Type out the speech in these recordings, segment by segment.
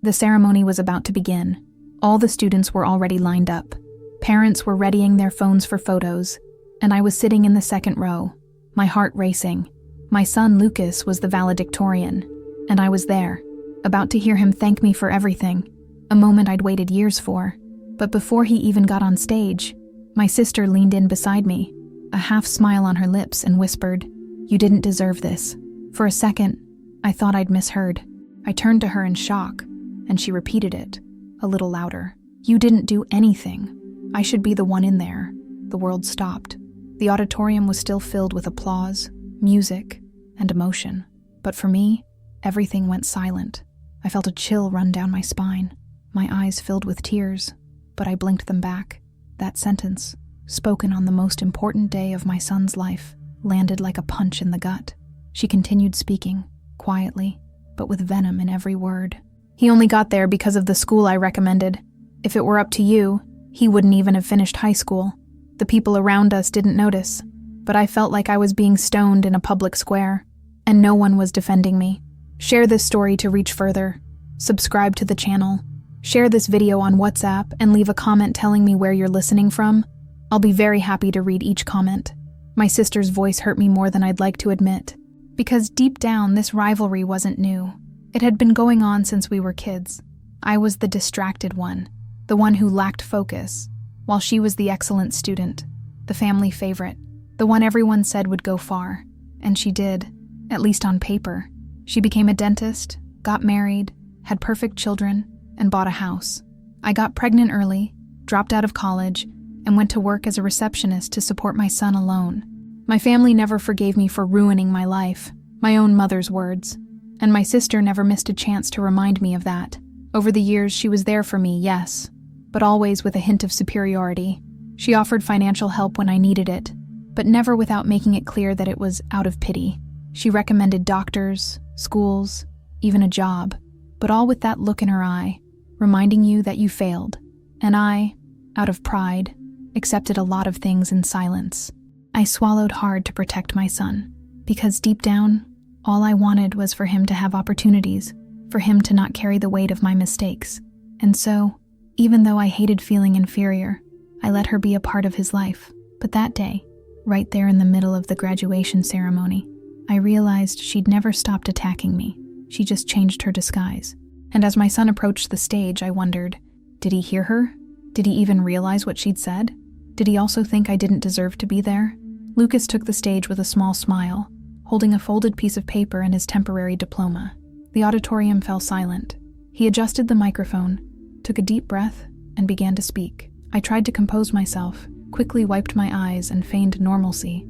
The ceremony was about to begin. All the students were already lined up. Parents were readying their phones for photos, and I was sitting in the second row, my heart racing. My son Lucas was the valedictorian, and I was there, about to hear him thank me for everything, a moment I'd waited years for. But before he even got on stage, my sister leaned in beside me, a half smile on her lips, and whispered, "You didn't deserve this." For a second, I thought I'd misheard. I turned to her in shock, and she repeated it, a little louder. "You didn't do anything. I should be the one in there." The world stopped. The auditorium was still filled with applause, music, and emotion. But for me, everything went silent. I felt a chill run down my spine. My eyes filled with tears, but I blinked them back. That sentence, spoken on the most important day of my son's life, landed like a punch in the gut. She continued speaking, quietly, but with venom in every word. "He only got there because of the school I recommended. If it were up to you, he wouldn't even have finished high school. The people around us didn't notice, but I felt like I was being stoned in a public square, and no one was defending me. Share this story to reach further. Subscribe to the channel. Share this video on WhatsApp and leave a comment telling me where you're listening from. I'll be very happy to read each comment." My sister's voice hurt me more than I'd like to admit, because deep down this rivalry wasn't new. It had been going on since we were kids. I was the distracted one, the one who lacked focus, while she was the excellent student, the family favorite, the one everyone said would go far. And she did, at least on paper. She became a dentist, got married, had perfect children, and bought a house. I got pregnant early, dropped out of college, and went to work as a receptionist to support my son alone. My family never forgave me for ruining my life, my own mother's words, and my sister never missed a chance to remind me of that. Over the years, she was there for me, yes, but always with a hint of superiority. She offered financial help when I needed it, but never without making it clear that it was out of pity. She recommended doctors, schools, even a job, but all with that look in her eye, reminding you that you failed. And I, out of pride, accepted a lot of things in silence. I swallowed hard to protect my son, because deep down, all I wanted was for him to have opportunities, for him to not carry the weight of my mistakes. And so, even though I hated feeling inferior, I let her be a part of his life. But that day, right there in the middle of the graduation ceremony, I realized she'd never stopped attacking me. She just changed her disguise. And as my son approached the stage, I wondered, did he hear her? Did he even realize what she'd said? Did he also think I didn't deserve to be there? Lucas took the stage with a small smile, holding a folded piece of paper and his temporary diploma. The auditorium fell silent. He adjusted the microphone, took a deep breath, and began to speak. I tried to compose myself, quickly wiped my eyes, and feigned normalcy.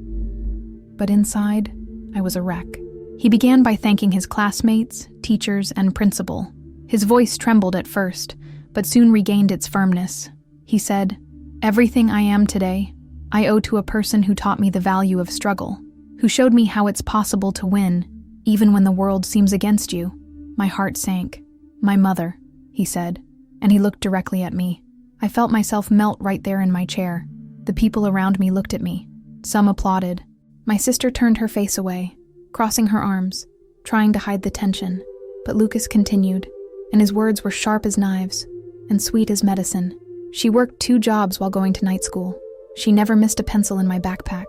But inside, I was a wreck. He began by thanking his classmates, teachers, and principal. His voice trembled at first, but soon regained its firmness. He said, "Everything I am today, I owe to a person who taught me the value of struggle, who showed me how it's possible to win, even when the world seems against you." My heart sank. "My mother," he said, and he looked directly at me. I felt myself melt right there in my chair. The people around me looked at me. Some applauded. My sister turned her face away, crossing her arms, trying to hide the tension. But Lucas continued, and his words were sharp as knives and sweet as medicine. "She worked 2 jobs while going to night school. She never missed a pencil in my backpack.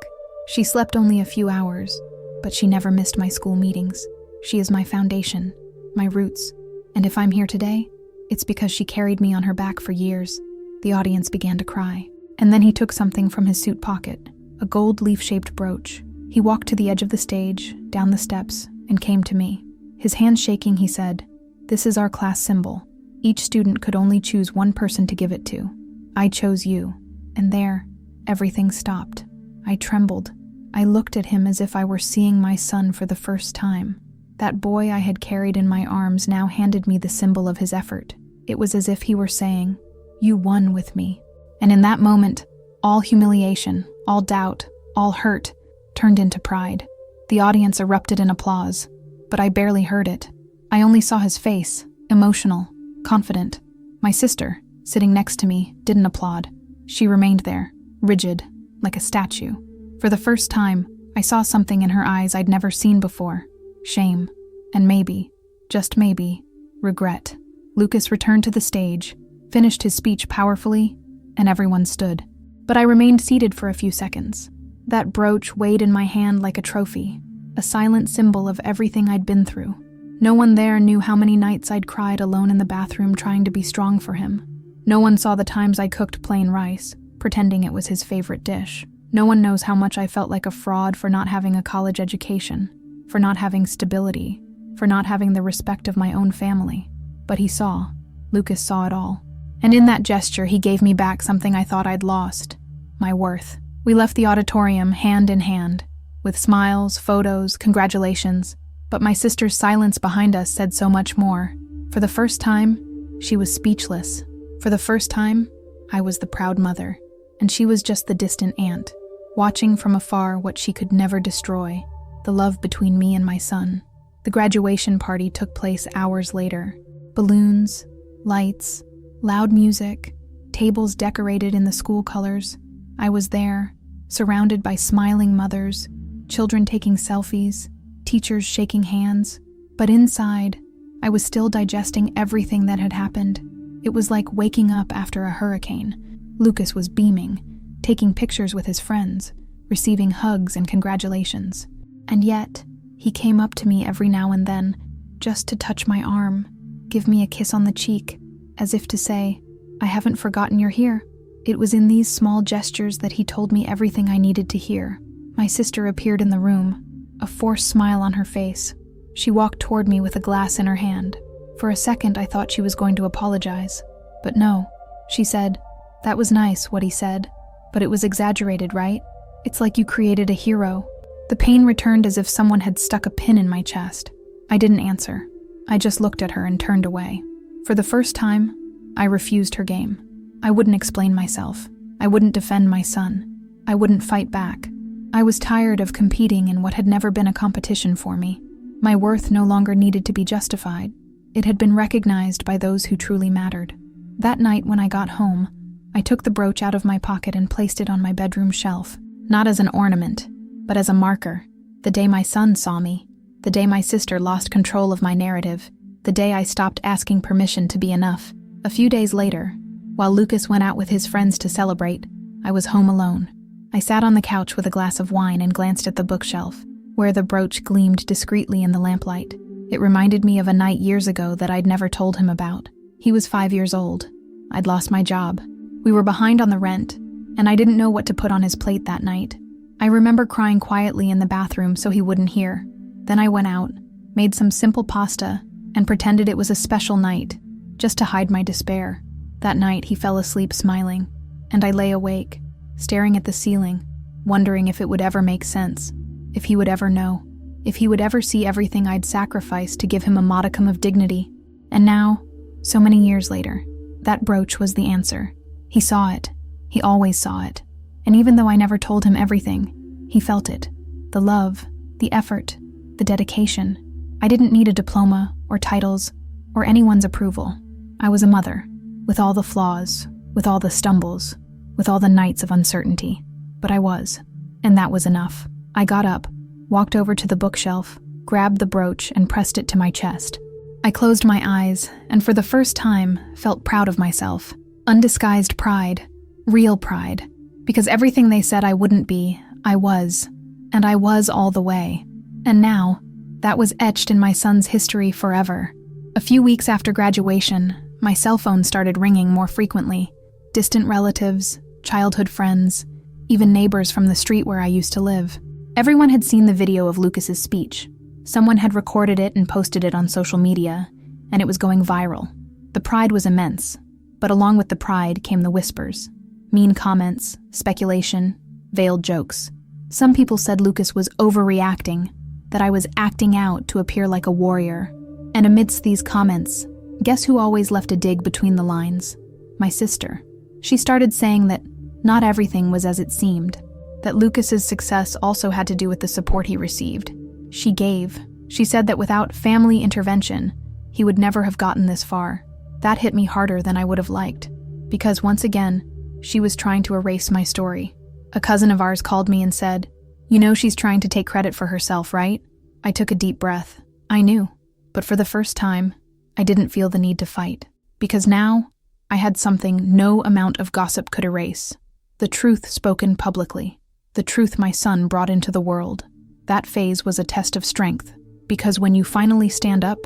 She slept only a few hours, but she never missed my school meetings. She is my foundation, my roots, and if I'm here today, it's because she carried me on her back for years." The audience began to cry, and then he took something from his suit pocket, a gold leaf-shaped brooch. He walked to the edge of the stage, down the steps, and came to me. His hands shaking, he said, "This is our class symbol. Each student could only choose one person to give it to. I chose you." And there, everything stopped. I trembled. I looked at him as if I were seeing my son for the first time. That boy I had carried in my arms now handed me the symbol of his effort. It was as if he were saying, "You won with me." And in that moment, all humiliation, all doubt, all hurt, turned into pride. The audience erupted in applause, but I barely heard it. I only saw his face, emotional, confident. My sister, sitting next to me, didn't applaud. She remained there, rigid, like a statue. For the first time, I saw something in her eyes I'd never seen before. Shame, and maybe, just maybe, regret. Lucas returned to the stage, finished his speech powerfully, and everyone stood. But I remained seated for a few seconds. That brooch weighed in my hand like a trophy, a silent symbol of everything I'd been through. No one there knew how many nights I'd cried alone in the bathroom trying to be strong for him. No one saw the times I cooked plain rice, pretending it was his favorite dish. No one knows how much I felt like a fraud for not having a college education, for not having stability, for not having the respect of my own family. But he saw. Lucas saw it all. And in that gesture, he gave me back something I thought I'd lost: my worth. We left the auditorium hand in hand, with smiles, photos, congratulations. But my sister's silence behind us said so much more. For the first time, she was speechless. For the first time, I was the proud mother, and she was just the distant aunt, watching from afar what she could never destroy, the love between me and my son. The graduation party took place hours later. Balloons, lights, loud music, tables decorated in the school colors. I was there, surrounded by smiling mothers, children taking selfies, teachers shaking hands. But inside, I was still digesting everything that had happened. It was like waking up after a hurricane. Lucas was beaming, taking pictures with his friends, receiving hugs and congratulations. And yet, he came up to me every now and then, just to touch my arm, give me a kiss on the cheek, as if to say, "I haven't forgotten you're here." It was in these small gestures that he told me everything I needed to hear. My sister appeared in the room, a forced smile on her face. She walked toward me with a glass in her hand. For a second, I thought she was going to apologize. But no, she said, "That was nice, what he said. But it was exaggerated, right? It's like you created a hero." The pain returned as if someone had stuck a pin in my chest. I didn't answer. I just looked at her and turned away. For the first time, I refused her game. I wouldn't explain myself. I wouldn't defend my son. I wouldn't fight back. I was tired of competing in what had never been a competition for me. My worth no longer needed to be justified. It had been recognized by those who truly mattered. That night when I got home, I took the brooch out of my pocket and placed it on my bedroom shelf, not as an ornament, but as a marker. The day my son saw me, the day my sister lost control of my narrative, the day I stopped asking permission to be enough. A few days later, while Lucas went out with his friends to celebrate, I was home alone. I sat on the couch with a glass of wine and glanced at the bookshelf, where the brooch gleamed discreetly in the lamplight. It reminded me of a night years ago that I'd never told him about. He was 5 years old. I'd lost my job. We were behind on the rent, and I didn't know what to put on his plate that night. I remember crying quietly in the bathroom so he wouldn't hear. Then I went out, made some simple pasta, and pretended it was a special night, just to hide my despair. That night he fell asleep smiling, and I lay awake, staring at the ceiling, wondering if it would ever make sense, if he would ever know, if he would ever see everything I'd sacrificed to give him a modicum of dignity. And now, so many years later, that brooch was the answer. He saw it. He always saw it. And even though I never told him everything, he felt it. The love, the effort, the dedication. I didn't need a diploma or titles or anyone's approval. I was a mother, with all the flaws, with all the stumbles, with all the nights of uncertainty. But I was, and that was enough. I got up, walked over to the bookshelf, grabbed the brooch and pressed it to my chest. I closed my eyes, and for the first time, felt proud of myself. Undisguised pride, real pride. Because everything they said I wouldn't be, I was. And I was all the way. And now, that was etched in my son's history forever. A few weeks after graduation, my cell phone started ringing more frequently. Distant relatives, childhood friends, even neighbors from the street where I used to live. Everyone had seen the video of Lucas's speech. Someone had recorded it and posted it on social media, and it was going viral. The pride was immense, but along with the pride came the whispers. Mean comments, speculation, veiled jokes. Some people said Lucas was overreacting, that I was acting out to appear like a warrior. And amidst these comments, guess who always left a dig between the lines? My sister. She started saying that not everything was as it seemed, that Lucas's success also had to do with the support he received. She gave. She said that without family intervention, he would never have gotten this far. That hit me harder than I would have liked, because once again, she was trying to erase my story. A cousin of ours called me and said, "You know she's trying to take credit for herself, right?" I took a deep breath. I knew, but for the first time, I didn't feel the need to fight, because now I had something no amount of gossip could erase. The truth spoken publicly, the truth my son brought into the world. That phase was a test of strength, because when you finally stand up,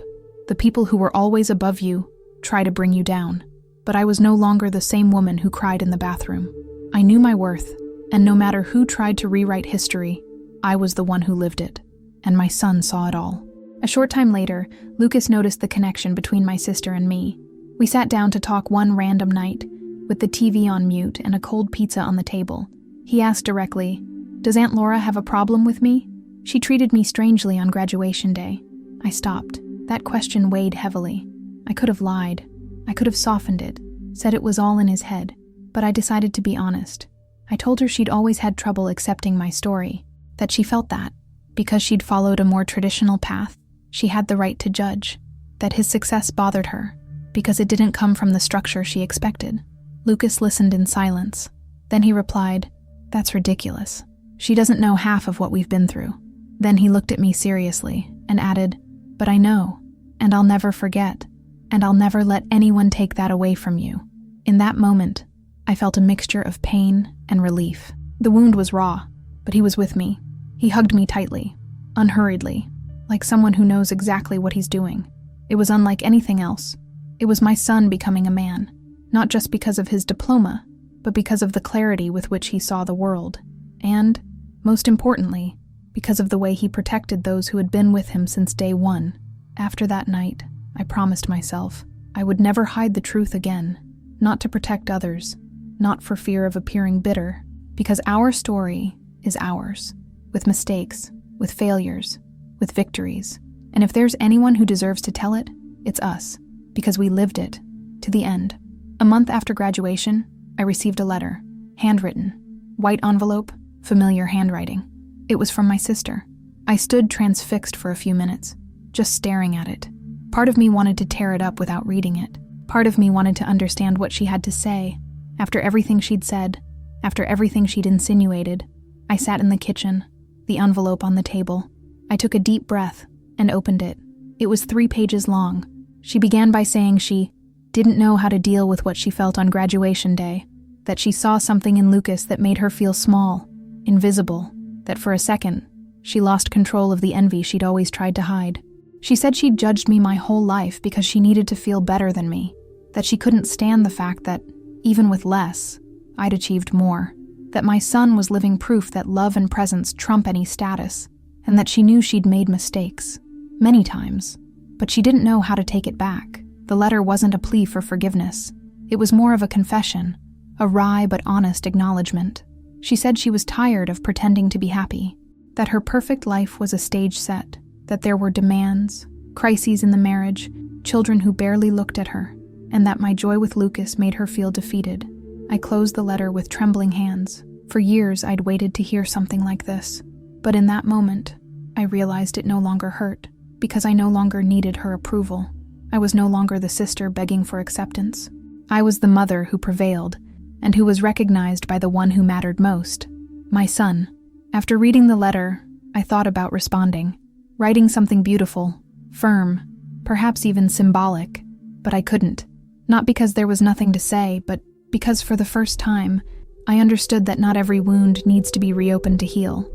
the people who were always above you try to bring you down. But I was no longer the same woman who cried in the bathroom. I knew my worth, and no matter who tried to rewrite history, I was the one who lived it. And my son saw it all. A short time later, Lucas noticed the connection between my sister and me. We sat down to talk one random night, with the TV on mute and a cold pizza on the table. He asked directly, "Does Aunt Laura have a problem with me? She treated me strangely on graduation day." I stopped. That question weighed heavily. I could have lied. I could have softened it, said it was all in his head. But I decided to be honest. I told her she'd always had trouble accepting my story, that she felt that, because she'd followed a more traditional path, she had the right to judge, that his success bothered her, because it didn't come from the structure she expected. Lucas listened in silence. Then he replied, "That's ridiculous. She doesn't know half of what we've been through." Then he looked at me seriously and added, "But I know, and I'll never forget, and I'll never let anyone take that away from you." In that moment, I felt a mixture of pain and relief. The wound was raw, but he was with me. He hugged me tightly, unhurriedly, like someone who knows exactly what he's doing. It was unlike anything else. It was my son becoming a man, not just because of his diploma, but because of the clarity with which he saw the world, and, most importantly, because of the way he protected those who had been with him since day one. After that night, I promised myself I would never hide the truth again, not to protect others, not for fear of appearing bitter, because our story is ours, with mistakes, with failures, with victories. And if there's anyone who deserves to tell it, it's us, because we lived it, to the end. A month after graduation, I received a letter, handwritten, white envelope, familiar handwriting. It was from my sister. I stood transfixed for a few minutes, just staring at it. Part of me wanted to tear it up without reading it. Part of me wanted to understand what she had to say. After everything she'd said, after everything she'd insinuated, I sat in the kitchen, the envelope on the table. I took a deep breath and opened it. It was 3 pages long. She began by saying she didn't know how to deal with what she felt on graduation day, that she saw something in Lucas that made her feel small, invisible, that for a second, she lost control of the envy she'd always tried to hide. She said she'd judged me my whole life because she needed to feel better than me, that she couldn't stand the fact that, even with less, I'd achieved more, that my son was living proof that love and presence trump any status, and that she knew she'd made mistakes, many times, but she didn't know how to take it back. The letter wasn't a plea for forgiveness. It was more of a confession, a wry but honest acknowledgement. She said she was tired of pretending to be happy, that her perfect life was a stage set, that there were demands, crises in the marriage, children who barely looked at her, and that my joy with Lucas made her feel defeated. I closed the letter with trembling hands. For years I'd waited to hear something like this, but in that moment, I realized it no longer hurt, because I no longer needed her approval. I was no longer the sister begging for acceptance. I was the mother who prevailed, and who was recognized by the one who mattered most, my son. After reading the letter, I thought about responding, writing something beautiful, firm, perhaps even symbolic, but I couldn't. Not because there was nothing to say, but because for the first time, I understood that not every wound needs to be reopened to heal.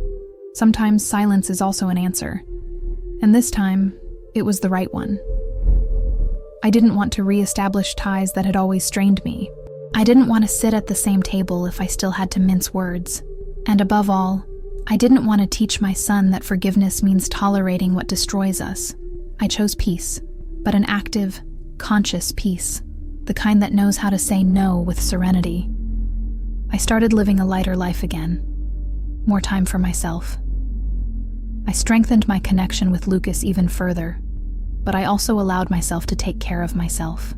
Sometimes silence is also an answer, and this time, it was the right one. I didn't want to re-establish ties that had always strained me. I didn't want to sit at the same table if I still had to mince words. And above all, I didn't want to teach my son that forgiveness means tolerating what destroys us. I chose peace, but an active, conscious peace, the kind that knows how to say no with serenity. I started living a lighter life again, more time for myself. I strengthened my connection with Lucas even further, but I also allowed myself to take care of myself.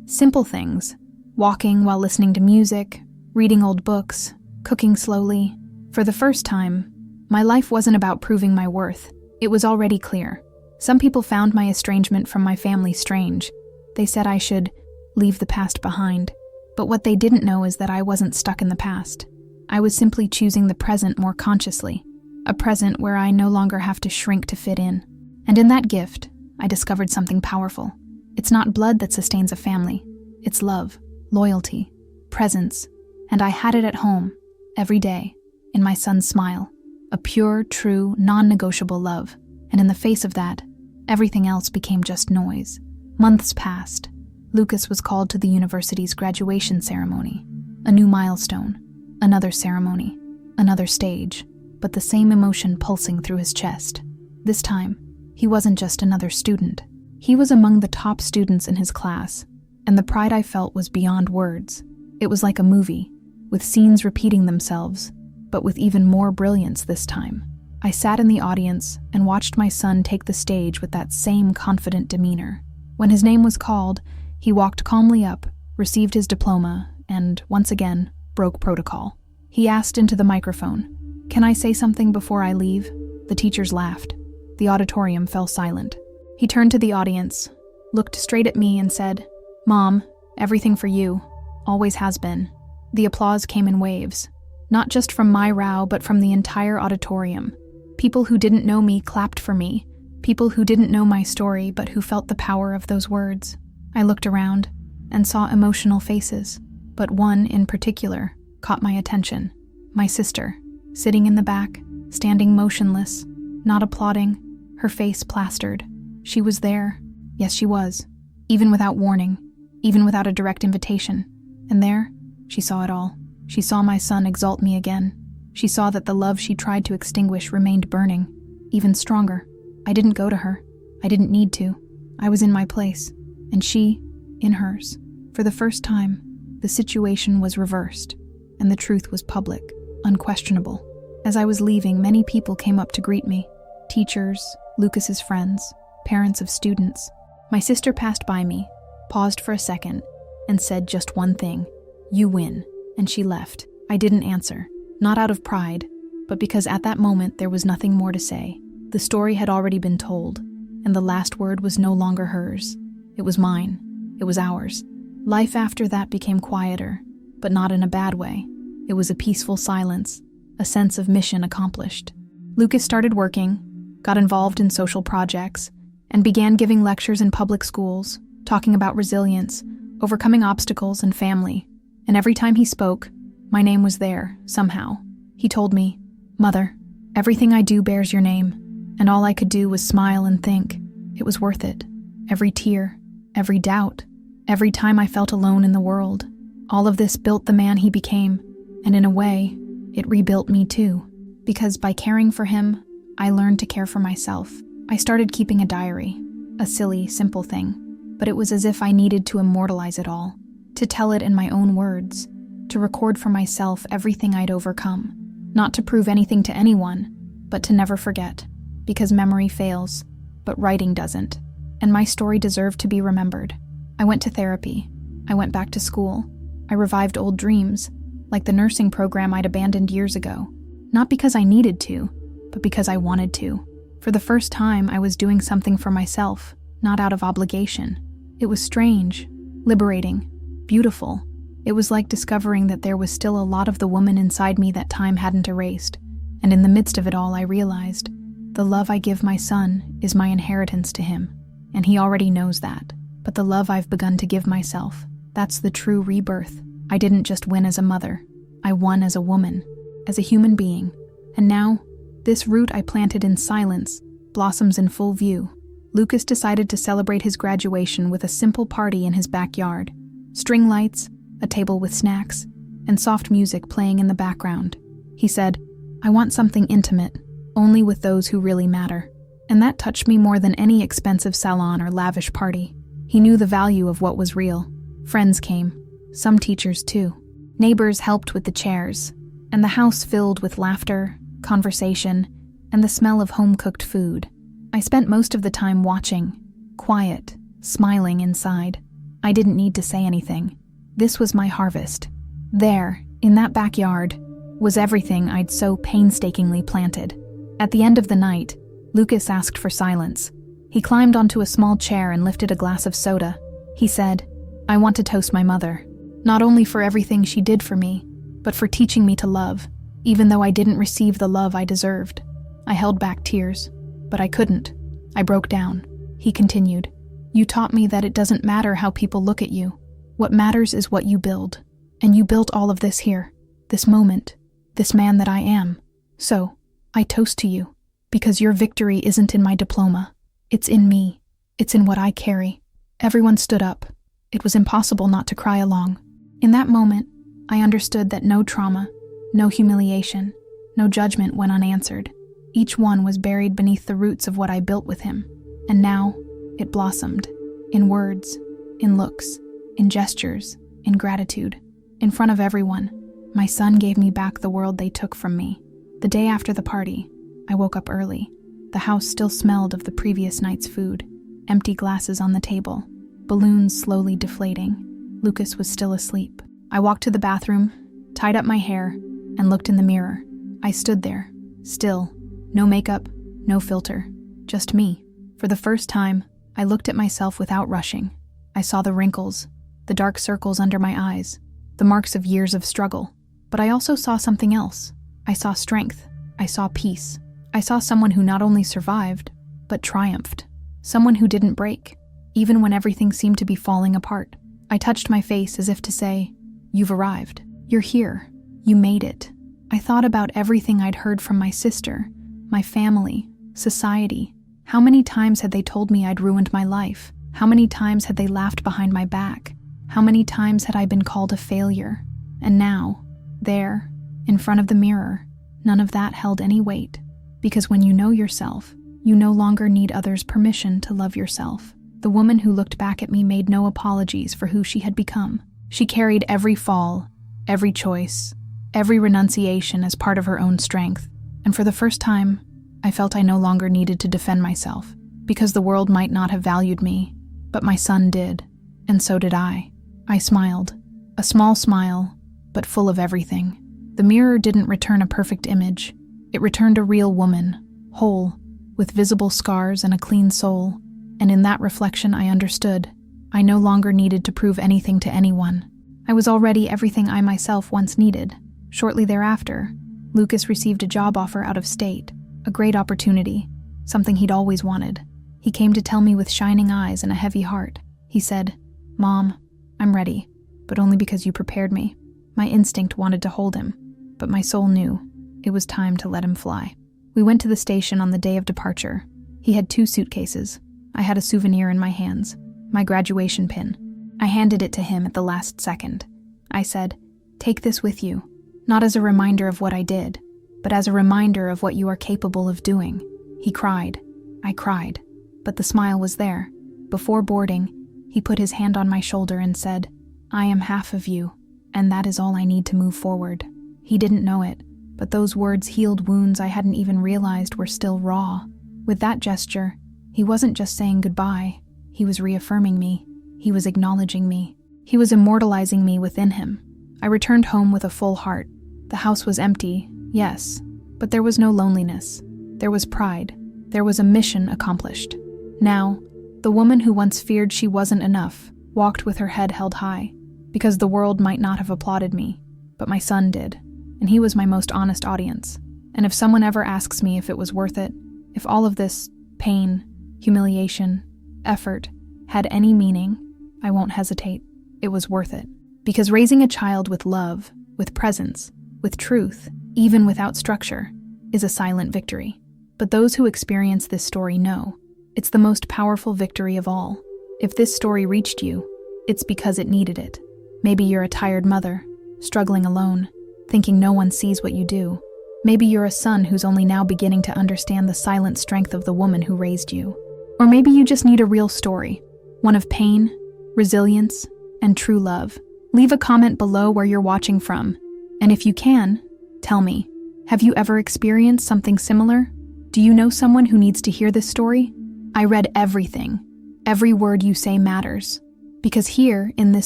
Simple things, walking while listening to music, reading old books, cooking slowly. For the first time, my life wasn't about proving my worth. It was already clear. Some people found my estrangement from my family strange. They said I should leave the past behind. But what they didn't know is that I wasn't stuck in the past. I was simply choosing the present more consciously, a present where I no longer have to shrink to fit in. And in that gift, I discovered something powerful. It's not blood that sustains a family. It's love, loyalty, presence. And I had it at home, every day, in my son's smile. A pure, true, non-negotiable love. And in the face of that, everything else became just noise. Months passed. Lucas was called to the university's graduation ceremony. A new milestone, another ceremony, another stage, but the same emotion pulsing through his chest. This time, he wasn't just another student. He was among the top students in his class, and the pride I felt was beyond words. It was like a movie, with scenes repeating themselves, but with even more brilliance this time. I sat in the audience and watched my son take the stage with that same confident demeanor. When his name was called, he walked calmly up, received his diploma, and, once again, broke protocol. He asked into the microphone, "Can I say something before I leave?" The teachers laughed. The auditorium fell silent. He turned to the audience, looked straight at me and said, "Mom, everything for you. Always has been." The applause came in waves, not just from my row, but from the entire auditorium. People who didn't know me clapped for me, people who didn't know my story but who felt the power of those words. I looked around and saw emotional faces, but one in particular caught my attention. My sister, sitting in the back, standing motionless, not applauding, her face plastered. She was there. Yes, she was. Even without warning, even without a direct invitation. And there, she saw it all. She saw my son exalt me again. She saw that the love she tried to extinguish remained burning, even stronger. I didn't go to her. I didn't need to. I was in my place, and she, in hers. For the first time, the situation was reversed, and the truth was public, unquestionable. As I was leaving, many people came up to greet me. Teachers, Lucas's friends, parents of students. My sister passed by me, paused for a second, and said just one thing, "You win," and she left. I didn't answer, not out of pride, but because at that moment there was nothing more to say. The story had already been told, and the last word was no longer hers. It was mine. It was ours. Life after that became quieter, but not in a bad way. It was a peaceful silence, a sense of mission accomplished. Lucas started working, got involved in social projects, and began giving lectures in public schools, talking about resilience, overcoming obstacles, and family. And every time he spoke, my name was there, somehow. He told me, "Mother, everything I do bears your name," and all I could do was smile and think, it was worth it. Every tear, every doubt, every time I felt alone in the world. All of this built the man he became, and in a way, it rebuilt me too. Because by caring for him, I learned to care for myself. I started keeping a diary, a silly, simple thing, but it was as if I needed to immortalize it all, to tell it in my own words, to record for myself everything I'd overcome, not to prove anything to anyone, but to never forget, because memory fails, but writing doesn't, and my story deserved to be remembered. I went to therapy. I went back to school. I revived old dreams, like the nursing program I'd abandoned years ago, not because I needed to, but because I wanted to. For the first time, I was doing something for myself, not out of obligation. It was strange, liberating, beautiful. It was like discovering that there was still a lot of the woman inside me that time hadn't erased. And in the midst of it all, I realized, the love I give my son is my inheritance to him, and he already knows that. But the love I've begun to give myself, that's the true rebirth. I didn't just win as a mother. I won as a woman, as a human being. And now, this root I planted in silence blossoms in full view. Lucas decided to celebrate his graduation with a simple party in his backyard. String lights, a table with snacks, and soft music playing in the background. He said, "I want something intimate, only with those who really matter." And that touched me more than any expensive salon or lavish party. He knew the value of what was real. Friends came, some teachers too. Neighbors helped with the chairs, and the house filled with laughter, conversation, and the smell of home-cooked food. I spent most of the time watching, quiet, smiling inside. I didn't need to say anything. This was my harvest. There, in that backyard, was everything I'd so painstakingly planted. At the end of the night, Lucas asked for silence. He climbed onto a small chair and lifted a glass of soda. He said, "I want to toast my mother, not only for everything she did for me, but for teaching me to love, even though I didn't receive the love I deserved." I held back tears, but I couldn't. I broke down. He continued, You taught me that it doesn't matter how people look at you. What matters is what you build. And you built all of this here, this moment, this man that I am. So, I toast to you, because your victory isn't in my diploma. It's in me. It's in what I carry. Everyone stood up. It was impossible not to cry along. In that moment, I understood that no trauma, no humiliation, no judgment went unanswered. Each one was buried beneath the roots of what I built with him. And now, it blossomed. In words, in looks, in gestures, in gratitude. In front of everyone, my son gave me back the world they took from me. The day after the party, I woke up early. The house still smelled of the previous night's food. Empty glasses on the table. Balloons slowly deflating. Lucas was still asleep. I walked to the bathroom, tied up my hair, and looked in the mirror. I stood there, still. No makeup, no filter. Just me. For the first time, I looked at myself without rushing. I saw the wrinkles, the dark circles under my eyes, the marks of years of struggle. But I also saw something else. I saw strength. I saw peace. I saw someone who not only survived, but triumphed. Someone who didn't break, even when everything seemed to be falling apart. I touched my face as if to say, "You've arrived. You're here. You made it." I thought about everything I'd heard from my sister, my family, society. How many times had they told me I'd ruined my life? How many times had they laughed behind my back? How many times had I been called a failure? And now, there, in front of the mirror, none of that held any weight. Because when you know yourself, you no longer need others' permission to love yourself. The woman who looked back at me made no apologies for who she had become. She carried every fall, every choice, every renunciation as part of her own strength. And for the first time, I felt I no longer needed to defend myself, because the world might not have valued me, but my son did, and so did I. I smiled, a small smile, but full of everything. The mirror didn't return a perfect image. It returned a real woman, whole, with visible scars and a clean soul. And in that reflection I understood. I no longer needed to prove anything to anyone. I was already everything I myself once needed. Shortly thereafter, Lucas received a job offer out of state, a great opportunity, something he'd always wanted. He came to tell me with shining eyes and a heavy heart. He said, "Mom, I'm ready, but only because you prepared me." My instinct wanted to hold him, but my soul knew it was time to let him fly. We went to the station on the day of departure. He had 2 suitcases. I had a souvenir in my hands, my graduation pin. I handed it to him at the last second. I said, "Take this with you, not as a reminder of what I did, but as a reminder of what you are capable of doing." He cried. I cried, but the smile was there. Before boarding, he put his hand on my shoulder and said, "I am half of you, and that is all I need to move forward." He didn't know it, but those words healed wounds I hadn't even realized were still raw. With that gesture, he wasn't just saying goodbye. He was reaffirming me. He was acknowledging me. He was immortalizing me within him. I returned home with a full heart. The house was empty, yes, but there was no loneliness. There was pride. There was a mission accomplished. Now, the woman who once feared she wasn't enough walked with her head held high, because the world might not have applauded me, but my son did, and he was my most honest audience. And if someone ever asks me if it was worth it, if all of this pain, humiliation, effort had any meaning, I won't hesitate. It was worth it. Because raising a child with love, with presence, with truth, even without structure, is a silent victory. But those who experience this story know it's the most powerful victory of all. If this story reached you, it's because it needed it. Maybe you're a tired mother, struggling alone, thinking no one sees what you do. Maybe you're a son who's only now beginning to understand the silent strength of the woman who raised you. Or maybe you just need a real story, one of pain, resilience, and true love. Leave a comment below where you're watching from. And if you can, tell me, have you ever experienced something similar? Do you know someone who needs to hear this story? I read everything. Every word you say matters. Because here, in this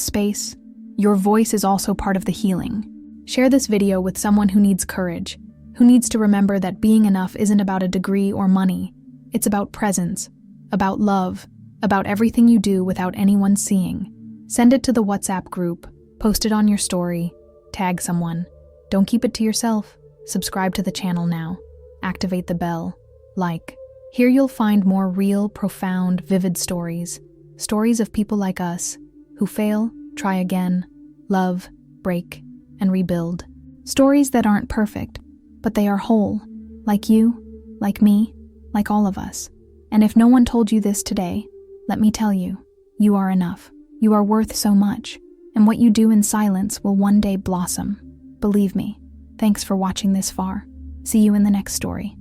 space, your voice is also part of the healing. Share this video with someone who needs courage, who needs to remember that being enough isn't about a degree or money. It's about presence, about love, about everything you do without anyone seeing. Send it to the WhatsApp group, post it on your story, tag someone. Don't keep it to yourself. Subscribe to the channel now. Activate the bell. Like. Here you'll find more real, profound, vivid stories. Stories of people like us, who fail, try again, love, break, and rebuild. Stories that aren't perfect, but they are whole, like you, like me, like all of us. And if no one told you this today, let me tell you, you are enough. You are worth so much, and what you do in silence will one day blossom. Believe me. Thanks for watching this far. See you in the next story.